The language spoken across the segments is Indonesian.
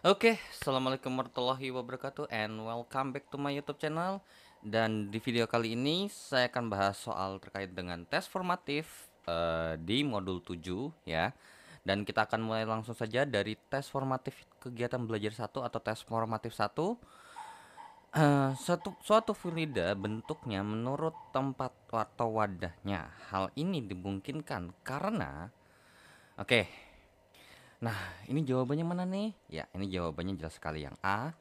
Oke, assalamualaikum warahmatullahi wabarakatuh, and welcome back to my YouTube channel. Dan di video kali ini saya akan bahas soal terkait dengan tes formatif di modul 7 ya. Dan kita akan mulai langsung saja dari tes formatif kegiatan belajar satu atau tes formatif satu. Suatu fluida bentuknya menurut tempat atau wadahnya. Hal ini dimungkinkan karena, oke, nah, ini jawabannya mana nih? Ya, ini jawabannya jelas sekali yang A.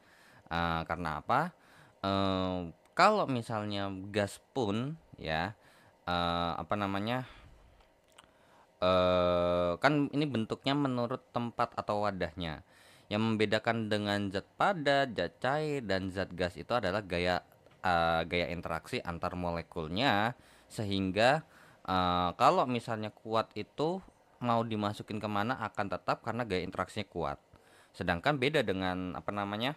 Karena apa? Kalau misalnya gas pun ya, apa namanya? Kan ini bentuknya menurut tempat atau wadahnya. Yang membedakan dengan zat padat, zat cair, dan zat gas itu adalah gaya interaksi antar molekulnya, sehingga kalau misalnya kuat itu mau dimasukin kemana akan tetap karena gaya interaksinya kuat. Sedangkan beda dengan apa namanya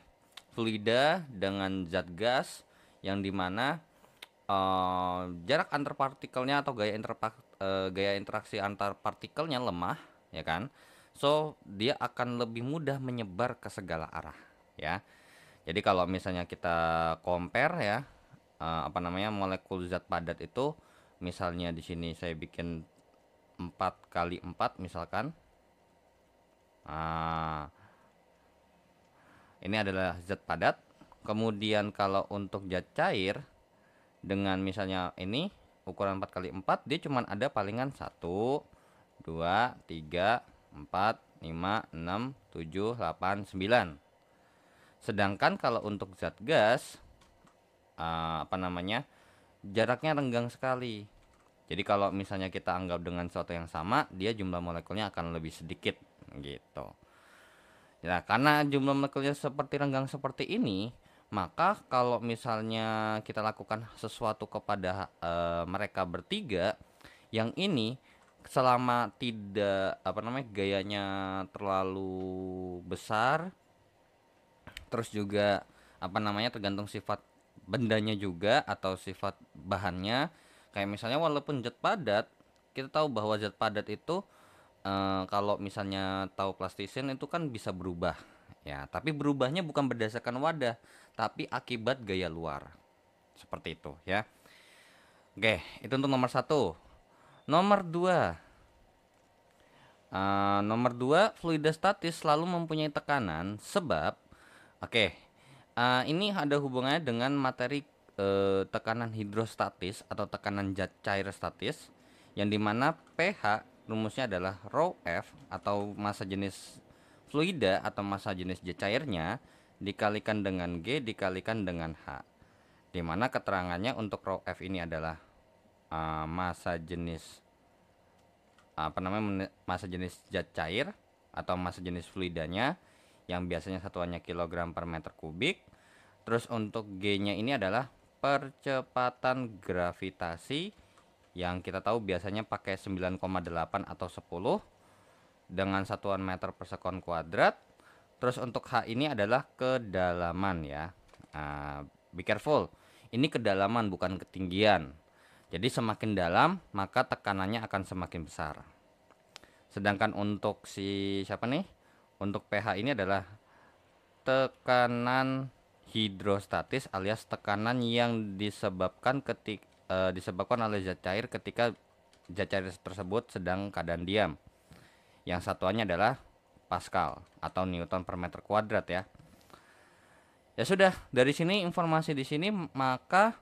fluida dengan zat gas yang dimana jarak antar partikelnya atau gaya interaksi antar partikelnya lemah, ya kan? So dia akan lebih mudah menyebar ke segala arah, ya. Jadi kalau misalnya kita compare ya, apa namanya molekul zat padat itu, misalnya di sini saya bikin 4 kali 4 misalkan. Nah, ini adalah zat padat. Kemudian kalau untuk zat cair dengan misalnya ini ukuran 4 kali 4, dia cuma ada palingan 1, 2, 3, 4, 5, 6, 7, 8, 9. Sedangkan kalau untuk zat gas, apa namanya, jaraknya renggang sekali. Jadi kalau misalnya kita anggap dengan sesuatu yang sama, dia jumlah molekulnya akan lebih sedikit gitu. Ya, karena jumlah molekulnya seperti renggang seperti ini, maka kalau misalnya kita lakukan sesuatu kepada mereka bertiga, yang ini selama tidak apa namanya gayanya terlalu besar, terus juga apa namanya tergantung sifat bendanya juga atau sifat bahannya. Kayak misalnya walaupun zat padat, kita tahu bahwa zat padat itu kalau misalnya tahu plastisin itu kan bisa berubah ya, tapi berubahnya bukan berdasarkan wadah, tapi akibat gaya luar. Seperti itu ya. Oke, itu untuk nomor satu. Nomor dua, fluida statis selalu mempunyai tekanan sebab, oke, ini ada hubungannya dengan materi tekanan hidrostatis atau tekanan zat cair statis, yang dimana pH rumusnya adalah rho F atau massa jenis fluida atau massa jenis zat cairnya dikalikan dengan G dikalikan dengan H, dimana keterangannya untuk rho F ini adalah massa jenis apa namanya massa jenis zat cair atau massa jenis fluidanya yang biasanya satuannya kilogram per meter kubik. Terus untuk G-nya ini adalah percepatan gravitasi yang kita tahu biasanya pakai 9,8 atau 10 dengan satuan meter per sekon kuadrat. Terus untuk H ini adalah kedalaman ya. Be careful. Ini kedalaman bukan ketinggian. Jadi semakin dalam maka tekanannya akan semakin besar. Sedangkan untuk si siapa nih? Untuk pH ini adalah tekanan hidrostatis alias tekanan yang disebabkan oleh zat cair ketika zat cair tersebut sedang keadaan diam. Yang satuannya adalah Pascal atau Newton per meter kuadrat ya. Ya sudah, dari sini informasi di sini maka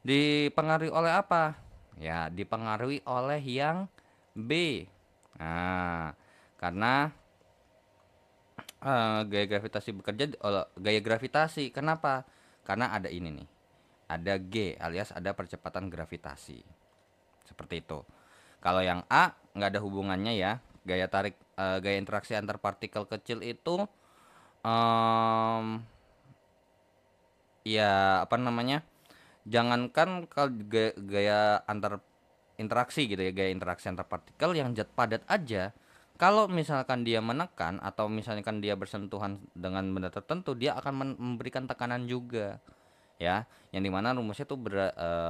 dipengaruhi oleh apa? Ya, dipengaruhi oleh yang B. Nah, karena gaya gravitasi bekerja gaya gravitasi. Kenapa? Karena ada ini nih. Ada G alias ada percepatan gravitasi. Seperti itu. Kalau yang A nggak ada hubungannya ya. Gaya interaksi antar partikel kecil itu um, ya apa namanya? Jangankan kalau gaya antar interaksi gitu ya, gaya interaksi antar partikel yang zat padat aja, kalau misalkan dia menekan atau misalkan dia bersentuhan dengan benda tertentu, dia akan memberikan tekanan juga ya, yang dimana rumusnya itu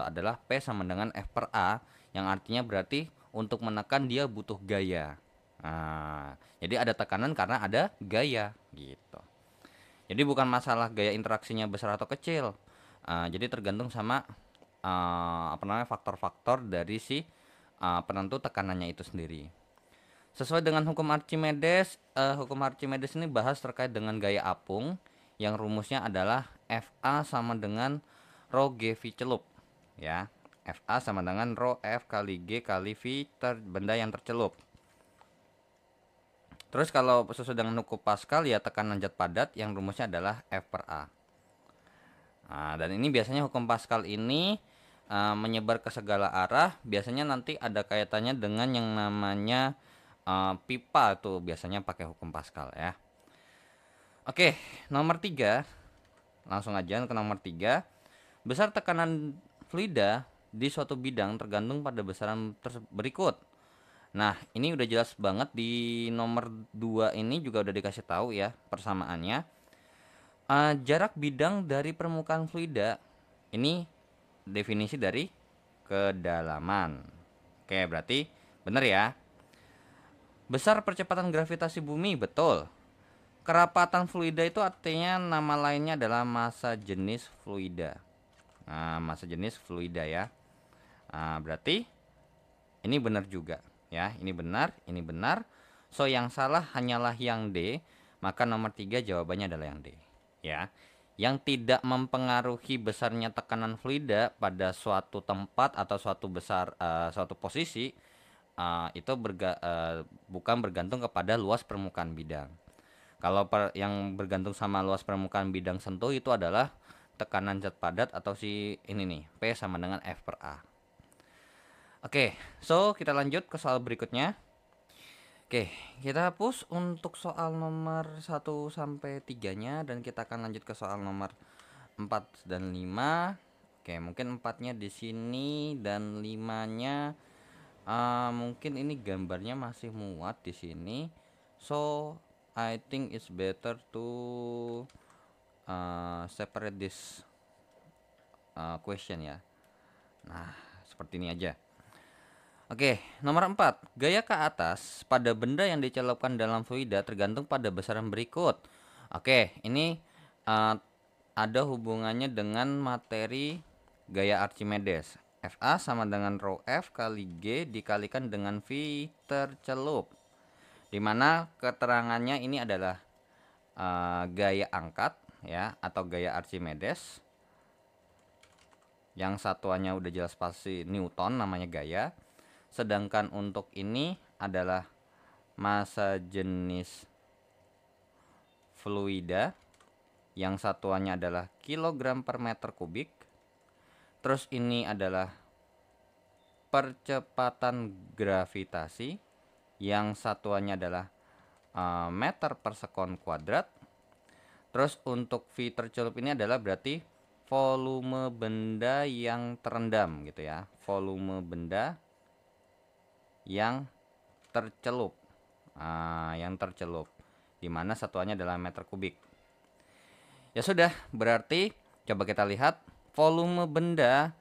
adalah P sama dengan F per A, yang artinya berarti untuk menekan dia butuh gaya. Nah, jadi ada tekanan karena ada gaya gitu. Jadi bukan masalah gaya interaksinya besar atau kecil. Jadi tergantung sama faktor-faktor dari si penentu tekanannya itu sendiri. Sesuai dengan hukum Archimedes ini bahas terkait dengan gaya apung yang rumusnya adalah Fa sama dengan rho G V celup, ya. Fa sama dengan rho F kali G kali V benda yang tercelup. Terus kalau sesuai dengan hukum Pascal ya tekanan zat padat yang rumusnya adalah F per A. Nah, dan ini biasanya hukum Pascal ini menyebar ke segala arah. Biasanya nanti ada kaitannya dengan yang namanya pipa tuh biasanya pakai hukum Pascal ya. Oke, nomor 3. Langsung aja ke nomor 3. Besar tekanan fluida di suatu bidang tergantung pada besaran berikut. Nah, ini udah jelas banget di nomor 2 ini juga udah dikasih tahu ya persamaannya. Jarak bidang dari permukaan fluida ini definisi dari kedalaman. Oke, berarti benar ya. Besar percepatan gravitasi bumi, betul. Kerapatan fluida itu artinya nama lainnya adalah massa jenis fluida. Nah, massa jenis fluida ya. Nah, berarti ini benar juga ya. Ini benar, ini benar. So yang salah hanyalah yang D, maka nomor 3 jawabannya adalah yang D ya. Yang tidak mempengaruhi besarnya tekanan fluida pada suatu tempat atau suatu posisi itu bukan bergantung kepada luas permukaan bidang. Kalau yang bergantung sama luas permukaan bidang sentuh itu adalah tekanan zat padat atau si ini nih, P sama dengan F per A. Oke, so kita lanjut ke soal berikutnya. Oke, kita hapus untuk soal nomor 1 sampai 3-nya dan kita akan lanjut ke soal nomor 4 dan 5. Oke, mungkin 4-nya di sini dan 5-nya mungkin ini gambarnya masih muat di sini. So, I think it's better to separate this question ya. Nah, seperti ini aja. Oke, nomor 4. Gaya ke atas pada benda yang dicelupkan dalam fluida tergantung pada besaran berikut. Oke, ini ada hubungannya dengan materi gaya Archimedes. Fa sama dengan rho F kali G dikalikan dengan V tercelup. Dimana keterangannya ini adalah gaya angkat ya atau gaya Archimedes. Yang satuannya udah jelas pasti Newton namanya gaya. Sedangkan untuk ini adalah massa jenis fluida yang satuannya adalah kilogram per meter kubik. Terus ini adalah percepatan gravitasi yang satuannya adalah meter per sekon kuadrat. Terus untuk V tercelup ini adalah berarti volume benda yang terendam gitu ya. Volume benda yang tercelup, dimana satuannya adalah meter kubik. Ya sudah, berarti coba kita lihat volume benda.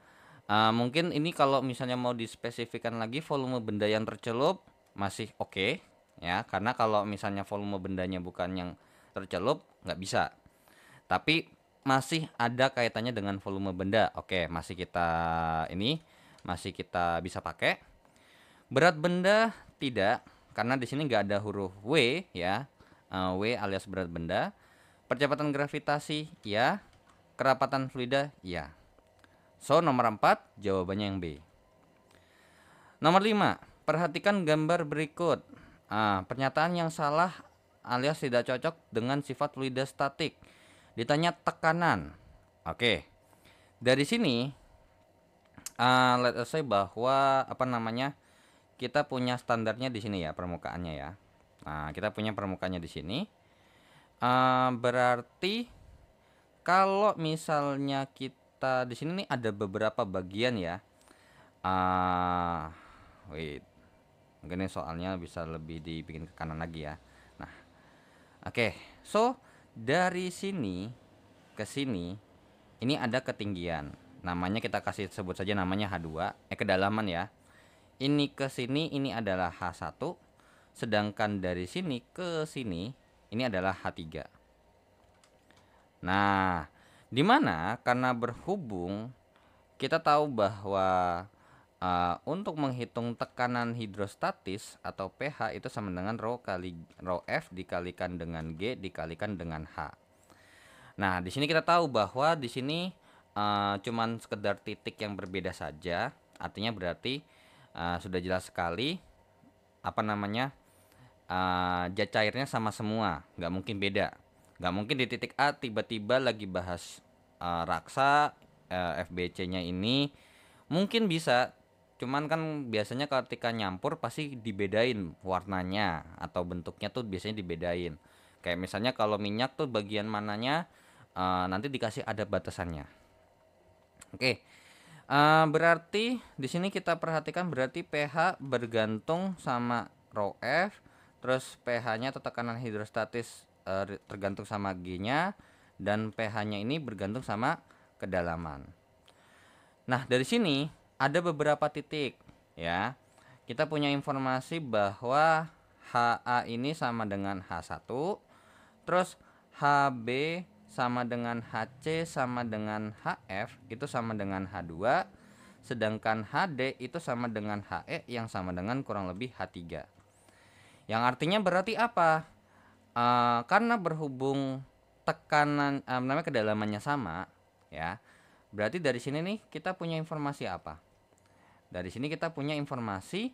Mungkin ini kalau misalnya mau dispesifikkan lagi volume benda yang tercelup masih oke, ya, karena kalau misalnya volume bendanya bukan yang tercelup nggak bisa. Tapi masih ada kaitannya dengan volume benda. Oke, masih kita bisa pakai. Berat benda tidak, karena di sini nggak ada huruf W ya, W alias berat benda. Percepatan gravitasi ya, kerapatan fluida ya. So nomor 4 jawabannya yang B. Nomor 5, perhatikan gambar berikut. Pernyataan yang salah alias tidak cocok dengan sifat fluida statik. Ditanya tekanan. Oke, dari sini let us say bahwa kita punya standarnya di sini ya, permukaannya ya. Nah, kita punya permukaannya di sini. Berarti kalau misalnya kita di sini nih ada beberapa bagian ya. Wait. Mungkin ini soalnya bisa lebih dibikin ke kanan lagi ya. Nah, oke. So, dari sini ke sini ini ada ketinggian. Namanya kita kasih sebut saja namanya H2, kedalaman ya. Ini ke sini ini adalah H1, sedangkan dari sini ke sini ini adalah H3. Nah, dimana karena berhubung kita tahu bahwa untuk menghitung tekanan hidrostatis atau pH itu sama dengan rho F dikalikan dengan G dikalikan dengan H. Nah, di sini kita tahu bahwa di sini cuman sekedar titik yang berbeda saja. Artinya berarti sudah jelas sekali apa namanya zat cairnya sama semua, nggak mungkin beda. Nggak mungkin di titik A tiba-tiba lagi bahas raksa FBC-nya ini mungkin bisa, cuman kan biasanya ketika nyampur pasti dibedain warnanya atau bentuknya tuh biasanya dibedain. Kayak misalnya kalau minyak tuh bagian mananya nanti dikasih ada batasannya. Oke, berarti di sini kita perhatikan berarti pH bergantung sama rho F, terus pH-nya atau tekanan hidrostatis tergantung sama G-nya, dan pH-nya ini bergantung sama kedalaman. Nah, dari sini ada beberapa titik ya. Kita punya informasi bahwa HA ini sama dengan H1, terus HB sama dengan HC sama dengan HF itu sama dengan H2, sedangkan HD itu sama dengan HE yang sama dengan kurang lebih H3. Yang artinya berarti apa? Karena berhubung tekanan namanya kedalamannya sama ya. Berarti dari sini nih kita punya informasi apa? Dari sini kita punya informasi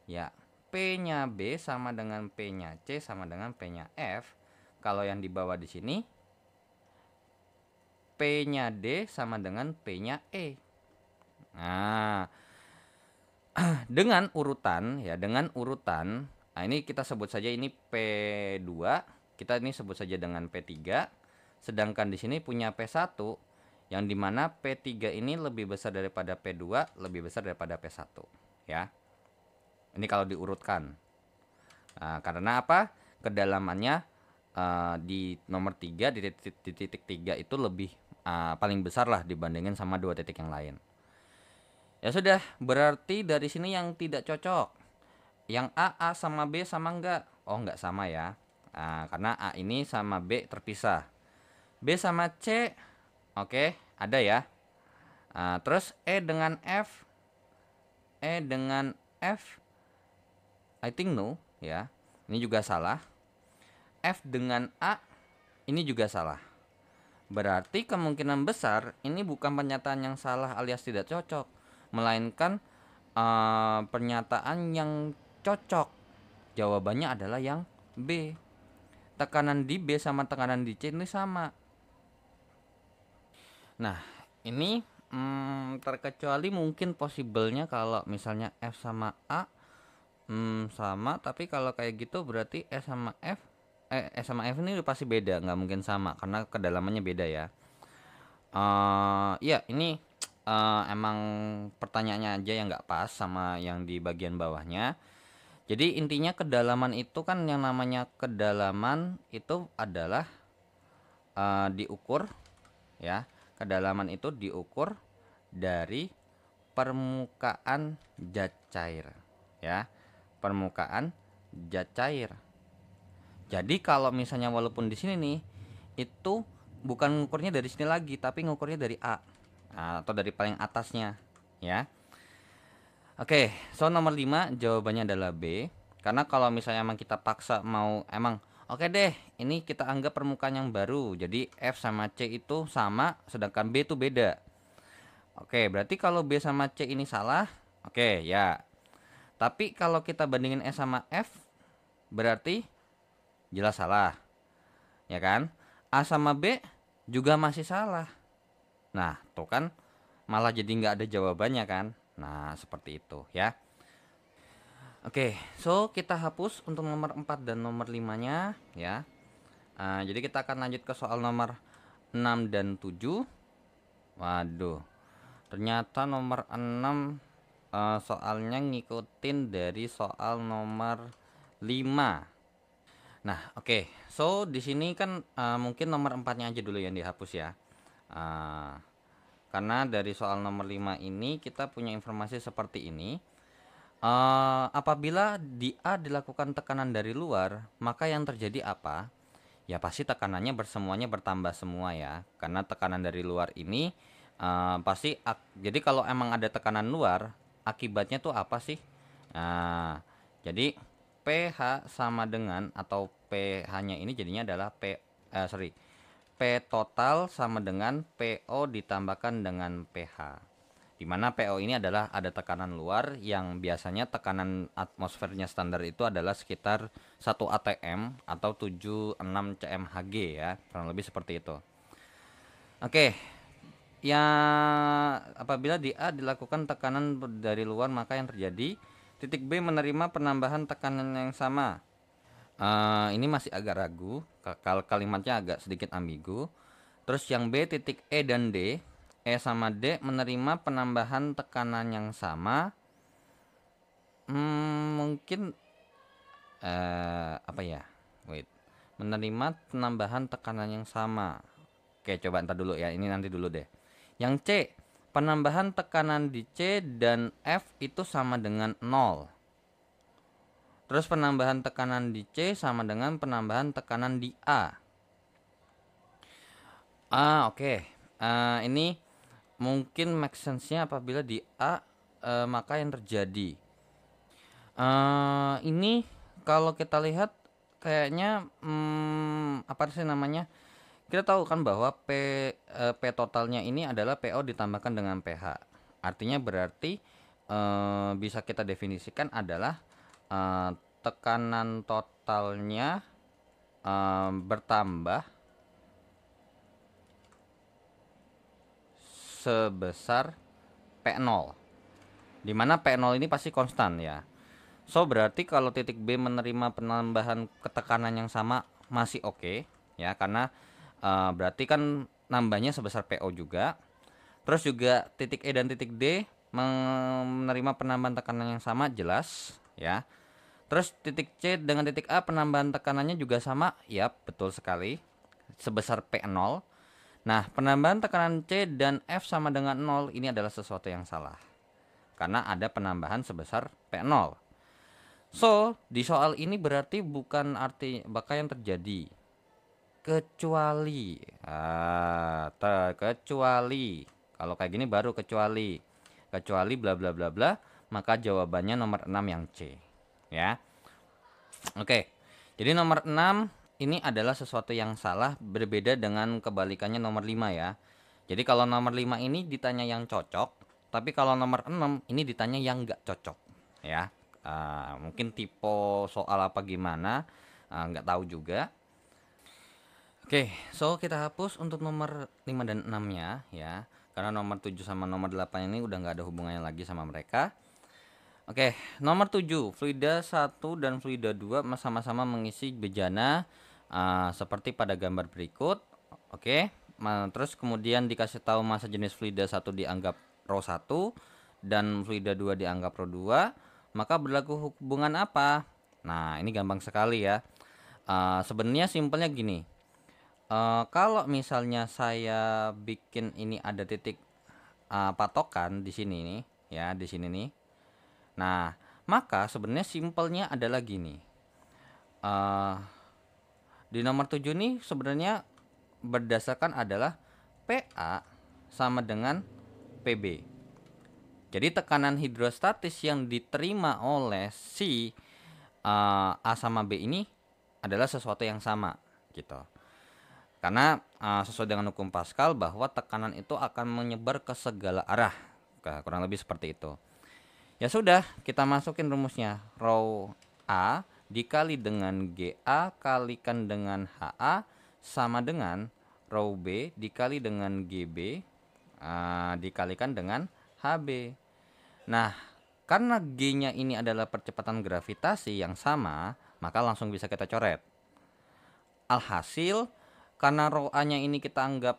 ya P-nya B sama dengan P-nya C sama dengan P-nya F. Kalau yang di bawah di sini P-nya D sama dengan P-nya E. Nah, dengan urutan ya, nah ini kita sebut saja ini P2, kita ini sebut saja dengan P3. Sedangkan di sini punya P1 yang dimana P3 ini lebih besar daripada P2, lebih besar daripada P1 ya. Ini kalau diurutkan. Nah, karena apa? Kedalamannya di nomor 3 di titik 3 itu lebih paling besar lah dibandingin sama dua titik yang lain. Ya sudah, berarti dari sini yang tidak cocok. Yang A sama B sama enggak? Oh, enggak sama ya. Karena A ini sama B terpisah. B sama C, oke, ada ya. Terus E dengan F, I think no ya. Ini juga salah. F dengan A, ini juga salah. Berarti kemungkinan besar ini bukan pernyataan yang salah alias tidak cocok, melainkan pernyataan yang cocok. Jawabannya adalah yang B. Tekanan di B sama tekanan di C ini sama. Nah, ini terkecuali mungkin possible-nya kalau misalnya F sama A sama, tapi kalau kayak gitu berarti S sama F ini udah pasti beda, nggak mungkin sama karena kedalamannya beda ya. Ya ini emang pertanyaannya aja yang nggak pas sama yang di bagian bawahnya. Jadi intinya kedalaman itu kan yang namanya kedalaman itu adalah diukur ya. Kedalaman itu diukur dari permukaan zat cair ya. Permukaan zat cair. Jadi kalau misalnya walaupun di sini nih itu bukan ngukurnya dari sini lagi tapi ngukurnya dari A atau dari paling atasnya ya. Oke, so nomor 5 jawabannya adalah B. Karena kalau misalnya emang kita paksa mau emang oke deh, ini kita anggap permukaan yang baru. Jadi F sama C itu sama sedangkan B itu beda. Oke, berarti kalau B sama C ini salah, oke ya. Tapi kalau kita bandingin S sama F, berarti jelas salah. Ya kan? A sama B juga masih salah. Nah, tuh kan malah jadi nggak ada jawabannya kan? Nah, seperti itu ya. Oke, so kita hapus untuk nomor 4 dan nomor 5-nya ya. Jadi kita akan lanjut ke soal nomor 6 dan 7. Waduh, ternyata nomor 6 soalnya ngikutin dari soal nomor 5. Nah, oke. So di sini kan mungkin nomor 4-nya aja dulu yang dihapus ya. Karena dari soal nomor 5 ini kita punya informasi seperti ini. Apabila di A dilakukan tekanan dari luar, maka yang terjadi apa? ya pasti tekanannya semuanya bertambah semua ya. Karena tekanan dari luar ini jadi kalau emang ada tekanan luar, akibatnya tuh apa sih? Nah, jadi pH sama dengan, atau pH-nya ini jadinya adalah P total sama dengan PO ditambahkan dengan pH. Di mana PO ini adalah ada tekanan luar yang biasanya tekanan atmosfernya standar itu adalah sekitar 1 atm atau 76 cmHg ya, kurang lebih seperti itu. Oke, ya apabila di A dilakukan tekanan dari luar, maka yang terjadi titik B menerima penambahan tekanan yang sama. Ini masih agak ragu, kalimatnya agak sedikit ambigu. Terus yang B, titik E dan D, E sama D menerima penambahan tekanan yang sama. Mungkin apa ya? Wait, menerima penambahan tekanan yang sama. Oke, coba ntar dulu ya. Ini nanti dulu deh. Yang C, penambahan tekanan di C dan F itu sama dengan 0. Terus penambahan tekanan di C sama dengan penambahan tekanan di A. Oke. Ini mungkin make sense-nya apabila di A, maka yang terjadi. Ini kalau kita lihat kayaknya apa sih namanya? Kita tahu kan bahwa P totalnya ini adalah PO ditambahkan dengan pH. Artinya berarti bisa kita definisikan adalah tekanan totalnya bertambah sebesar P0. Dimana P0 ini pasti konstan ya. So berarti kalau titik B menerima penambahan ketekanan yang sama masih oke ya, karena berarti kan nambahnya sebesar PO juga. Terus juga titik E dan titik D menerima penambahan tekanan yang sama, jelas ya. Terus titik C dengan titik A penambahan tekanannya juga sama, ya betul sekali, sebesar P0. Nah, penambahan tekanan C dan F sama dengan 0 ini adalah sesuatu yang salah, karena ada penambahan sebesar P0. So, di soal ini berarti bukan arti bakal yang terjadi, kecuali kecuali kalau kayak gini baru kecuali bla bla bla bla, maka jawabannya nomor 6 yang C ya. Oke, jadi nomor 6 ini adalah sesuatu yang salah, berbeda dengan kebalikannya nomor 5 ya. Jadi kalau nomor 5 ini ditanya yang cocok, tapi kalau nomor 6 ini ditanya yang nggak cocok ya. Mungkin tipe soal apa gimana, nggak tahu juga. Oke, so kita hapus untuk nomor 5 dan 6 nya ya, karena nomor 7 sama nomor 8 ini udah nggak ada hubungannya lagi sama mereka. Oke, nomor 7, fluida 1 dan fluida 2 sama-sama mengisi bejana seperti pada gambar berikut. Oke, terus kemudian dikasih tahu massa jenis fluida 1 dianggap rho 1 dan fluida 2 dianggap rho 2, maka berlaku hubungan apa? Nah, ini gampang sekali ya. Sebenarnya simpelnya gini. Kalau misalnya saya bikin ini ada titik patokan di sini nih ya, di sini nih. Nah, maka sebenarnya simpelnya adalah gini. Di nomor 7 nih sebenarnya berdasarkan adalah PA sama dengan PB. Jadi tekanan hidrostatis yang diterima oleh si A sama B ini adalah sesuatu yang sama gitu. Karena sesuai dengan hukum Pascal bahwa tekanan itu akan menyebar ke segala arah. Kurang lebih seperti itu. Ya sudah, kita masukin rumusnya. Rho A dikali dengan GA kalikan dengan HA sama dengan rho B dikali dengan GB dikalikan dengan HB. Nah, karena G-nya ini adalah percepatan gravitasi yang sama, maka langsung bisa kita coret. Alhasil, karena rho A-nya ini kita anggap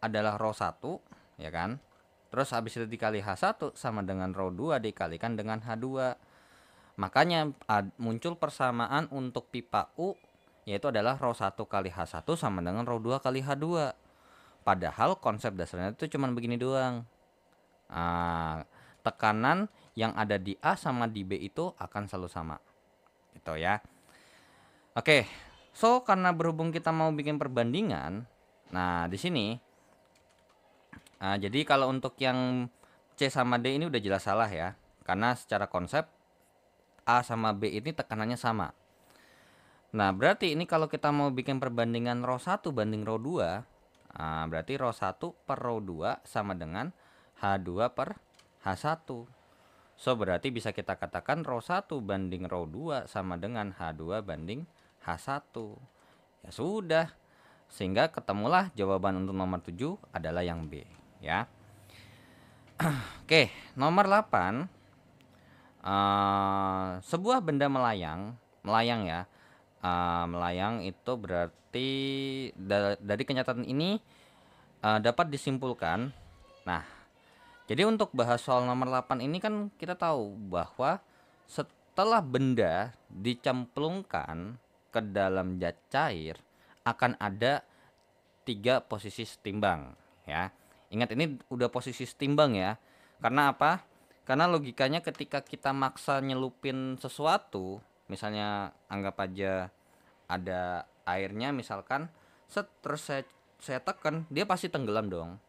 adalah rho 1, ya kan? Terus habis itu dikali H1 sama dengan rho 2 dikalikan dengan H2. Makanya muncul persamaan untuk pipa U, yaitu adalah rho 1 kali H1 sama dengan rho 2 kali H2. Padahal konsep dasarnya itu cuma begini doang. Tekanan yang ada di A sama di B itu akan selalu sama. Gitu ya. Oke. So, karena berhubung kita mau bikin perbandingan, nah di sini, jadi kalau untuk yang C sama D ini udah jelas salah ya, karena secara konsep A sama B ini tekanannya sama. Nah, berarti ini kalau kita mau bikin perbandingan row 1 banding row 2, berarti row 1 per row 2 sama dengan H2 per H1. So, berarti bisa kita katakan row 1 banding row 2 sama dengan H2 banding H1. Ya sudah. Sehingga ketemulah jawaban untuk nomor 7 adalah yang B, ya. Oke, nomor 8. Sebuah benda melayang ya. Melayang itu berarti dari kenyataan ini dapat disimpulkan. Nah, jadi untuk bahas soal nomor 8 ini kan kita tahu bahwa setelah benda dicemplungkan ke dalam zat cair akan ada 3 posisi setimbang ya. Ingat ini udah posisi setimbang ya. Karena apa? Karena logikanya ketika kita maksa nyelupin sesuatu, misalnya anggap aja ada airnya misalkan, terus saya tekan, dia pasti tenggelam dong.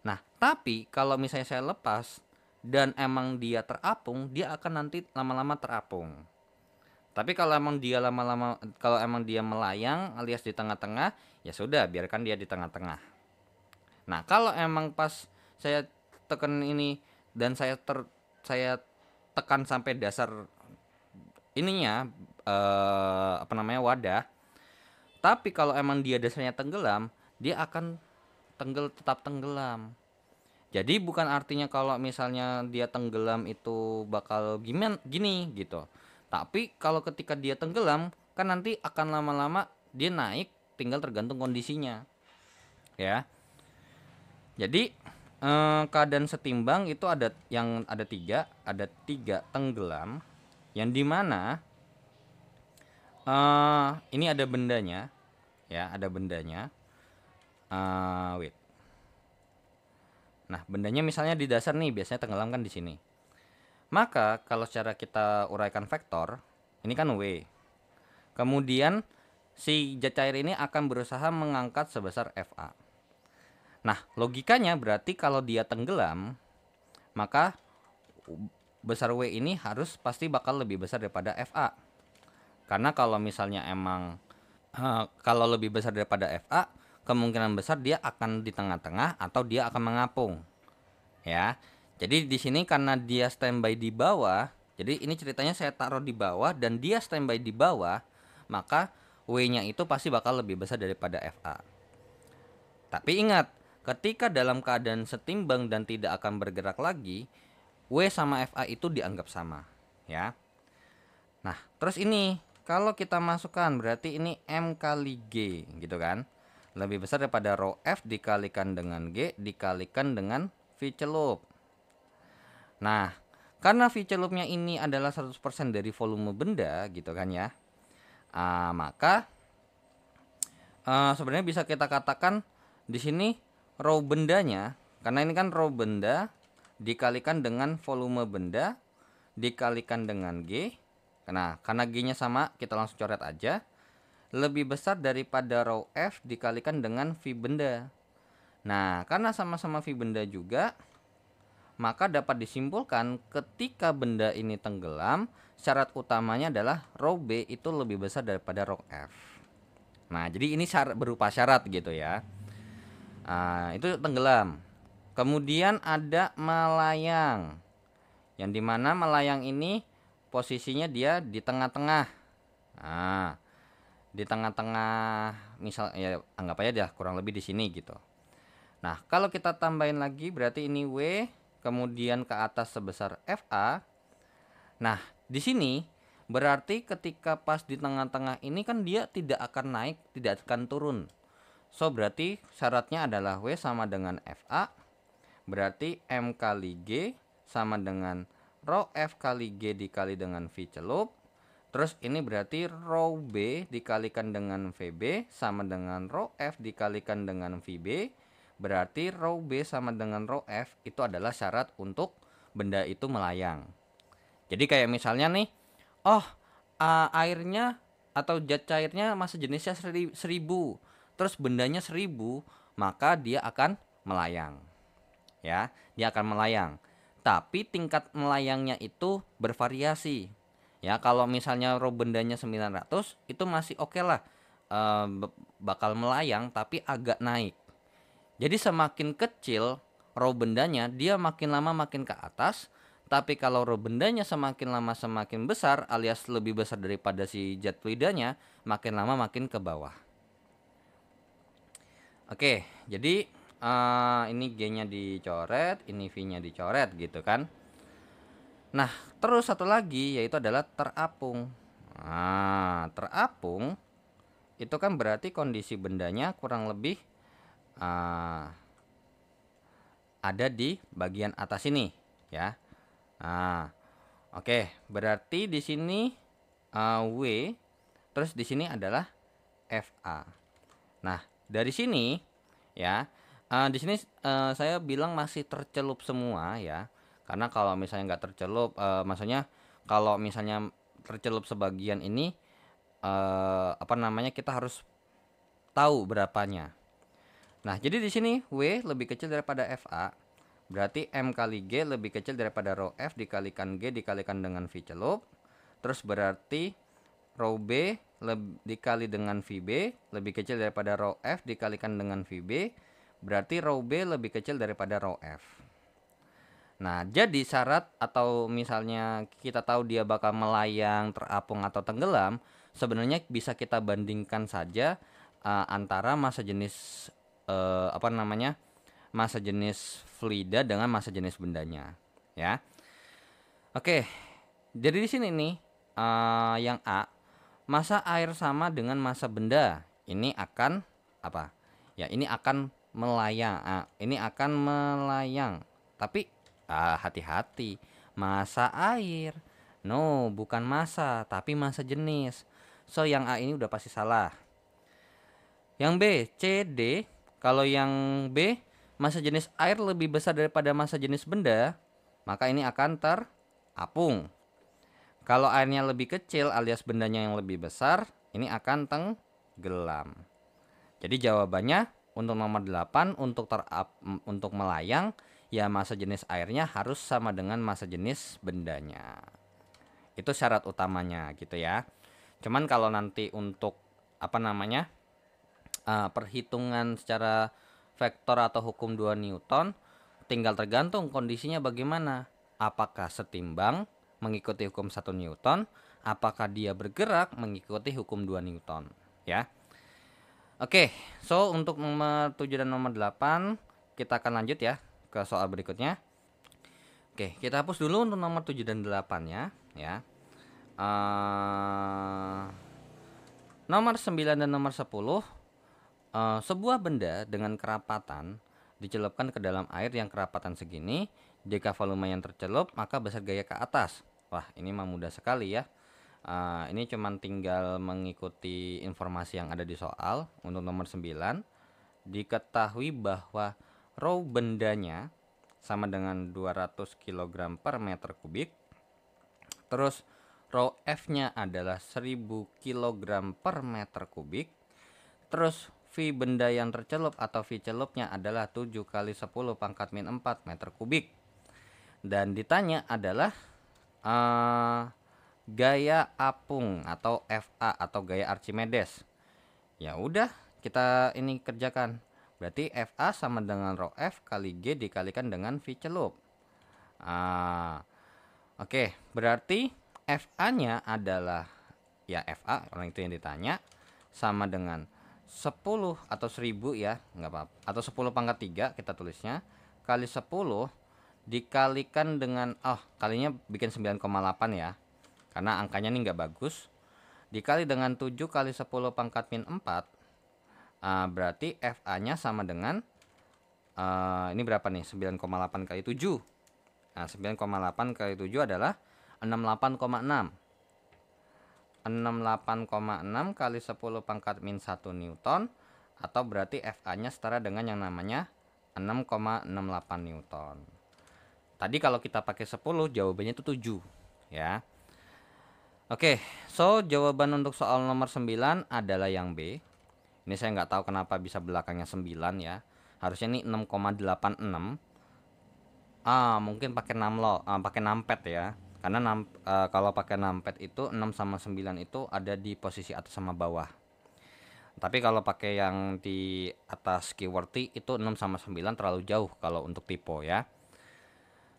Nah, tapi kalau misalnya saya lepas dan emang dia terapung, dia akan nanti lama-lama terapung. Tapi kalau emang dia melayang alias di tengah-tengah, ya sudah biarkan dia di tengah-tengah. Nah, kalau emang pas saya tekan ini dan saya tekan sampai dasar ininya wadah. Tapi kalau emang dia dasarnya tenggelam, dia akan tetap tenggelam. Jadi bukan artinya kalau misalnya dia tenggelam itu bakal gini gitu. Tapi kalau ketika dia tenggelam, kan nanti akan lama-lama dia naik, tinggal tergantung kondisinya. Ya. Jadi keadaan setimbang itu ada tiga tenggelam, yang dimana ini ada bendanya, ya ada bendanya. Wait. Nah, bendanya misalnya di dasar nih, biasanya tenggelam kan di sini. Maka kalau secara kita uraikan vektor, ini kan W. Kemudian si zat cair ini akan berusaha mengangkat sebesar FA. Nah, logikanya berarti kalau dia tenggelam, maka besar W ini harus pasti bakal lebih besar daripada FA. Karena kalau misalnya emang kalau lebih besar daripada FA, kemungkinan besar dia akan di tengah-tengah atau dia akan mengapung. Ya. Jadi di sini karena dia standby di bawah, jadi ini ceritanya saya taruh di bawah dan dia standby di bawah, maka W-nya itu pasti bakal lebih besar daripada FA. Tapi ingat, ketika dalam keadaan setimbang dan tidak akan bergerak lagi, W sama FA itu dianggap sama, ya. Nah, terus ini kalau kita masukkan berarti ini M kali G gitu kan. Lebih besar daripada rho F dikalikan dengan G dikalikan dengan V celup. Nah, karena V celupnya ini adalah 100% dari volume benda gitu kan ya. Maka sebenarnya bisa kita katakan di sini rho bendanya, karena ini kan rho benda dikalikan dengan volume benda dikalikan dengan G. Nah, karena G-nya sama, kita langsung coret aja. Lebih besar daripada rho F dikalikan dengan V benda. Nah, karena sama-sama V benda juga, maka dapat disimpulkan ketika benda ini tenggelam, syarat utamanya adalah rho B itu lebih besar daripada rho F. Nah, jadi ini berupa syarat gitu ya. Itu tenggelam. Kemudian ada melayang, yang dimana melayang ini posisinya dia di tengah-tengah. Di tengah-tengah, misal ya anggap aja dia kurang lebih di sini gitu. Nah, kalau kita tambahin lagi berarti ini W, kemudian ke atas sebesar FA. Nah, di sini berarti ketika pas di tengah-tengah ini kan dia tidak akan naik, tidak akan turun. So, berarti syaratnya adalah W sama dengan FA. Berarti M kali G sama dengan rho F kali G dikali dengan V celup. Terus ini berarti rho B dikalikan dengan VB sama dengan rho F dikalikan dengan VB. Berarti rho B sama dengan rho F itu adalah syarat untuk benda itu melayang. Jadi kayak misalnya nih, airnya atau zat cairnya massa jenisnya 1000, terus bendanya 1000, maka dia akan melayang. Ya, dia akan melayang. Tapi tingkat melayangnya itu bervariasi. Ya, kalau misalnya row bendanya 900 itu masih oke lah. Bakal melayang tapi agak naik. Jadi semakin kecil row bendanya, dia makin lama makin ke atas. Tapi kalau row bendanya semakin lama semakin besar, alias lebih besar daripada si zat fluidanya, makin lama makin ke bawah. Oke, jadi ini G-nya dicoret, ini V-nya dicoret gitu kan. Nah, terus satu lagi yaitu adalah terapung. Nah, terapung itu kan berarti kondisi bendanya kurang lebih ada di bagian atas ini, ya. Nah, oke, berarti di sini W, terus di sini adalah FA. Nah, dari sini ya, di sini saya bilang masih tercelup semua ya, karena kalau misalnya nggak tercelup, maksudnya kalau misalnya tercelup sebagian ini, apa namanya, kita harus tahu berapanya. Nah, jadi di sini W lebih kecil daripada FA, berarti M kali G lebih kecil daripada rho F dikalikan G dikalikan dengan V celup, terus berarti rho B dikali dengan VB lebih kecil daripada rho F dikalikan dengan VB, berarti rho B lebih kecil daripada rho F. Nah, jadi syarat atau misalnya kita tahu dia bakal melayang, terapung atau tenggelam, sebenarnya bisa kita bandingkan saja antara massa jenis apa namanya? Massa jenis fluida dengan massa jenis bendanya, ya. Oke. Jadi di sini nih yang A, massa air sama dengan massa benda. Ini akan apa? Ya, ini akan melayang. Ini akan melayang. Tapi hati-hati. Massa air. No, bukan massa, tapi massa jenis. So, yang A ini udah pasti salah. Yang B, C, D. Kalau yang B, massa jenis air lebih besar daripada massa jenis benda, maka ini akan terapung. Kalau airnya lebih kecil alias bendanya yang lebih besar, ini akan tenggelam. Jadi jawabannya untuk nomor 8 untuk melayang, ya massa jenis airnya harus sama dengan massa jenis bendanya. Itu syarat utamanya gitu ya. Cuman kalau nanti untuk apa namanya? Perhitungan secara vektor atau hukum 2 Newton, tinggal tergantung kondisinya bagaimana. Apakah setimbang mengikuti hukum 1 Newton, apakah dia bergerak mengikuti hukum 2 Newton, ya. Oke, so untuk nomor 7 dan nomor 8 kita akan lanjut ya ke soal berikutnya. Oke, kita hapus dulu untuk nomor 7 dan 8 ya. Nomor 9 dan nomor 10, sebuah benda dengan kerapatan dicelupkan ke dalam air yang kerapatan segini. Jika volume yang tercelup, maka besar gaya ke atas. Wah, ini mah mudah sekali ya. Ini cuman tinggal mengikuti informasi yang ada di soal. Untuk nomor 9, diketahui bahwa rho bendanya sama dengan 200 kg per meter kubik. Terus rho F-nya adalah 1000 kg per meter kubik. Terus V benda yang tercelup atau V celupnya adalah 7 kali 10 pangkat min 4 meter kubik. Dan ditanya adalah gaya apung atau FA atau gaya Archimedes. Ya udah, kita ini kerjakan. Berarti FA sama dengan rho F kali G dikalikan dengan V celup. Oke, berarti FA-nya adalah ya FA, orang itu yang ditanya, sama dengan 10 atau 1000 ya, nggak apa-apa. Atau 10 pangkat 3 kita tulisnya kali 10 dikalikan dengan kalinya bikin 9,8 ya. Karena angkanya ini nggak bagus. Dikali dengan 7 kali 10 pangkat min 4. Berarti FA-nya sama dengan ini berapa nih? 9,8 kali 7. Nah, 9,8 kali 7 adalah 68,6. 68,6 kali 10 pangkat min 1 Newton, atau berarti FA-nya setara dengan yang namanya 6,68 Newton. Tadi kalau kita pakai 10 jawabannya itu 7 ya. Oke, so jawaban untuk soal nomor 9 adalah yang B. Ini saya nggak tahu kenapa bisa belakangnya 9 ya. Harusnya ini 6,86. Mungkin pakai pakai numpad ya. Karena kalau pakai numpad itu 6 sama 9 itu ada di posisi atas sama bawah. Tapi kalau pakai yang di atas keyword T itu 6 sama 9 terlalu jauh kalau untuk typo ya.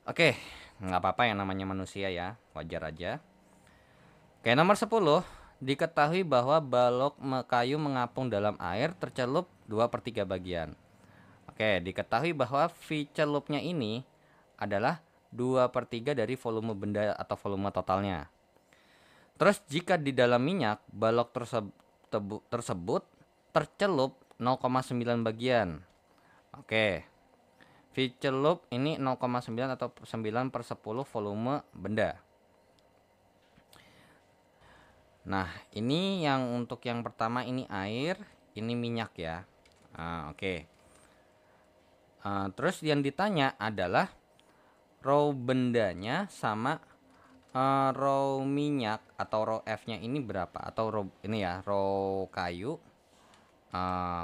Oke, nggak apa-apa yang namanya manusia ya, wajar aja. Oke, nomor 10. Diketahui bahwa balok kayu mengapung dalam air tercelup 2/3 bagian. Oke, diketahui bahwa V celupnya ini adalah 2/3 dari volume benda atau volume totalnya. Terus jika di dalam minyak, balok tersebut tercelup 0,9 bagian. Oke, V celup ini 0,9 atau 9/10 volume benda. Nah, ini yang untuk yang pertama ini air, ini minyak ya. Oke. Terus yang ditanya adalah row bendanya sama row minyak atau row F-nya ini berapa? Atau row ini ya, row kayu.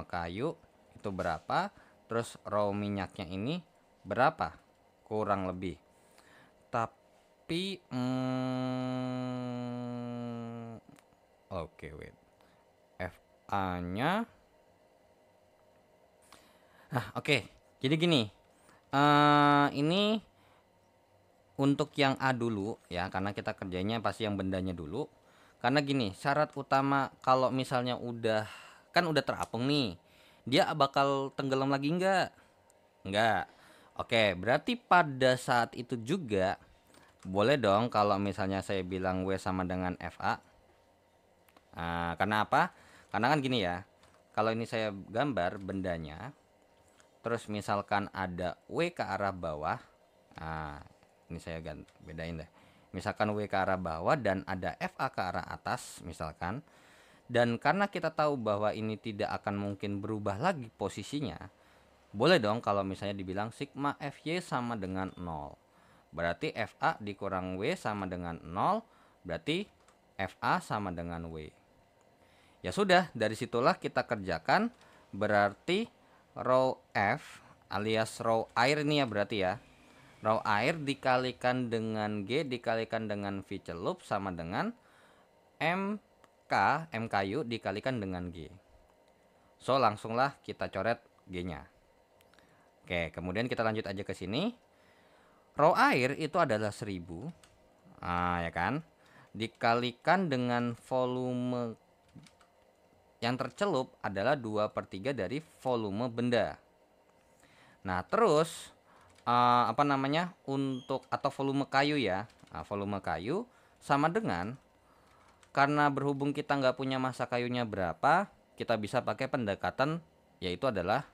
Kayu itu berapa? Terus row minyaknya ini berapa? Kurang lebih. Tapi oke, wait. FA-nya. Oke. Jadi gini. Ini untuk yang A dulu ya, karena kita kerjanya pasti yang bendanya dulu. Karena gini, syarat utama kalau misalnya udah terapung nih, dia bakal tenggelam lagi enggak? Enggak. Oke, berarti pada saat itu juga boleh dong kalau misalnya saya bilang W sama dengan FA. Karena apa? Karena kan gini ya, kalau ini saya gambar bendanya, terus misalkan ada W ke arah bawah. Ini saya bedain deh. Misalkan W ke arah bawah dan ada FA ke arah atas misalkan. Dan karena kita tahu bahwa ini tidak akan mungkin berubah lagi posisinya, boleh dong kalau misalnya dibilang sigma FY sama dengan 0. Berarti FA dikurang W sama dengan 0, berarti FA sama dengan W. Ya sudah, dari situlah kita kerjakan. Berarti row F alias row air ini ya berarti ya. Row air dikalikan dengan G dikalikan dengan V celup sama dengan M kayu dikalikan dengan G. So langsunglah kita coret G-nya. Oke, kemudian kita lanjut aja ke sini. Row air itu adalah 1000. Ya kan? Dikalikan dengan volume yang tercelup adalah 2/3 dari volume benda. Nah, terus untuk atau volume kayu ya. Volume kayu sama dengan, karena berhubung kita nggak punya massa kayunya berapa, kita bisa pakai pendekatan, yaitu adalah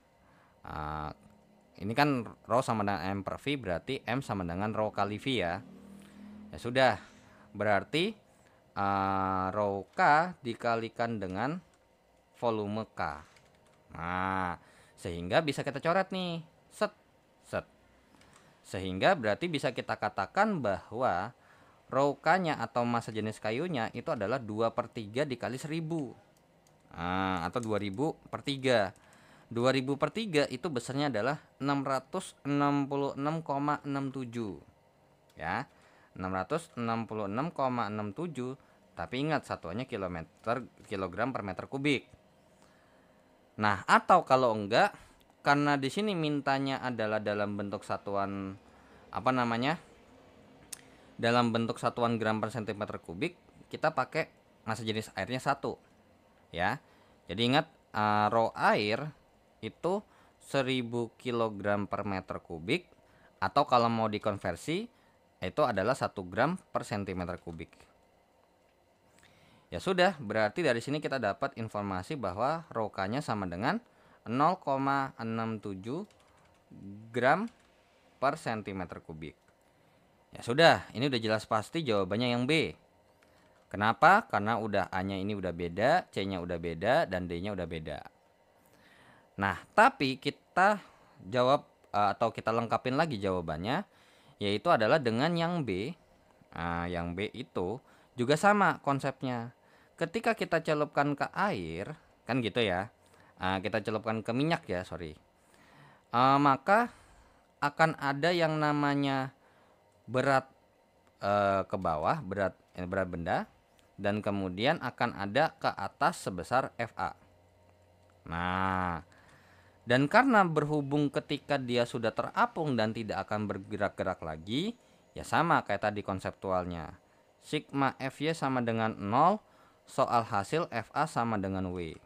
ini kan rho sama dengan M per V, berarti M sama dengan rho kali V ya. Ya sudah, berarti rho K dikalikan dengan volume K. Nah, sehingga bisa kita coret nih. Set. Sehingga berarti bisa kita katakan bahwa rho K-nya atau massa jenis kayunya itu adalah 2/3 dikali 1000. Atau 2000/3. 2000/3 itu besarnya adalah 666,67. Ya. 666,67. Tapi ingat satuannya kilogram per meter kubik. Nah, atau kalau enggak, karena di sini mintanya adalah dalam bentuk satuan dalam bentuk satuan gram per sentimeter kubik, kita pakai massa jenis airnya 1. Ya. Jadi ingat, rho air itu 1000 kg per meter kubik, atau kalau mau dikonversi itu adalah 1 gram per sentimeter kubik. Ya sudah, berarti dari sini kita dapat informasi bahwa rho K-nya sama dengan 0,67 gram per sentimeter kubik. Ya sudah, ini udah jelas pasti jawabannya yang B. Kenapa? Karena udah A-nya ini udah beda, C-nya udah beda, dan D-nya udah beda. Nah, tapi kita jawab atau kita lengkapin lagi jawabannya, yaitu adalah dengan yang B. Yang B itu juga sama konsepnya. Ketika kita celupkan ke air, kan gitu ya. Kita celupkan ke minyak ya, sorry. Maka akan ada yang namanya berat ke bawah, berat benda, dan kemudian akan ada ke atas sebesar Fa. Nah, dan karena berhubung ketika dia sudah terapung dan tidak akan bergerak-gerak lagi, ya sama kayak tadi konseptualnya. Sigma Fy sama dengan 0, soal hasil Fa sama dengan W.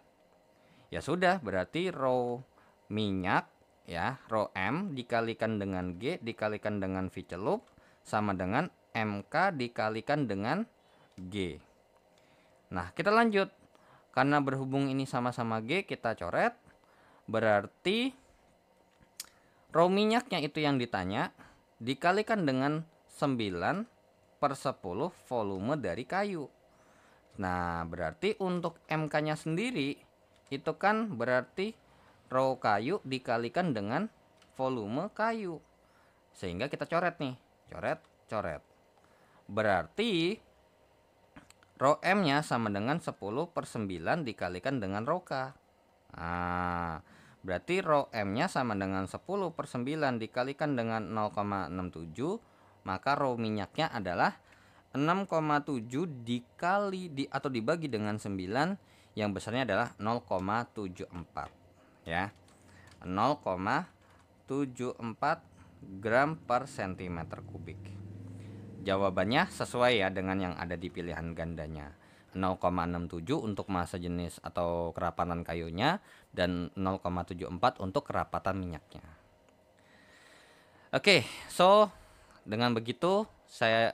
Ya sudah, berarti rho minyak ya, rho M dikalikan dengan G dikalikan dengan V celup sama dengan MK dikalikan dengan G. Nah, kita lanjut. Karena berhubung ini sama-sama G, kita coret. Berarti rho minyaknya itu yang ditanya dikalikan dengan 9/10 volume dari kayu. Nah, berarti untuk MK-nya sendiri itu kan berarti rho kayu dikalikan dengan volume kayu. Sehingga kita coret nih. Coret. Berarti rho M-nya sama dengan 10/9 dikalikan dengan rho K. Nah, berarti rho M-nya sama dengan 10/9 dikalikan dengan 0,67, maka rho minyaknya adalah 6,7 atau dibagi dengan 9 yang besarnya adalah 0,74 ya. 0,74 gram per cm kubik. Jawabannya sesuai ya dengan yang ada di pilihan gandanya. 0,67 untuk massa jenis atau kerapatan kayunya dan 0,74 untuk kerapatan minyaknya. Oke, so dengan begitu saya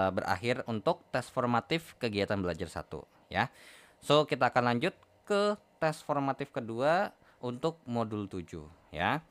berakhir untuk tes formatif kegiatan belajar 1 ya. So kita akan lanjut ke tes formatif kedua untuk modul 7 ya.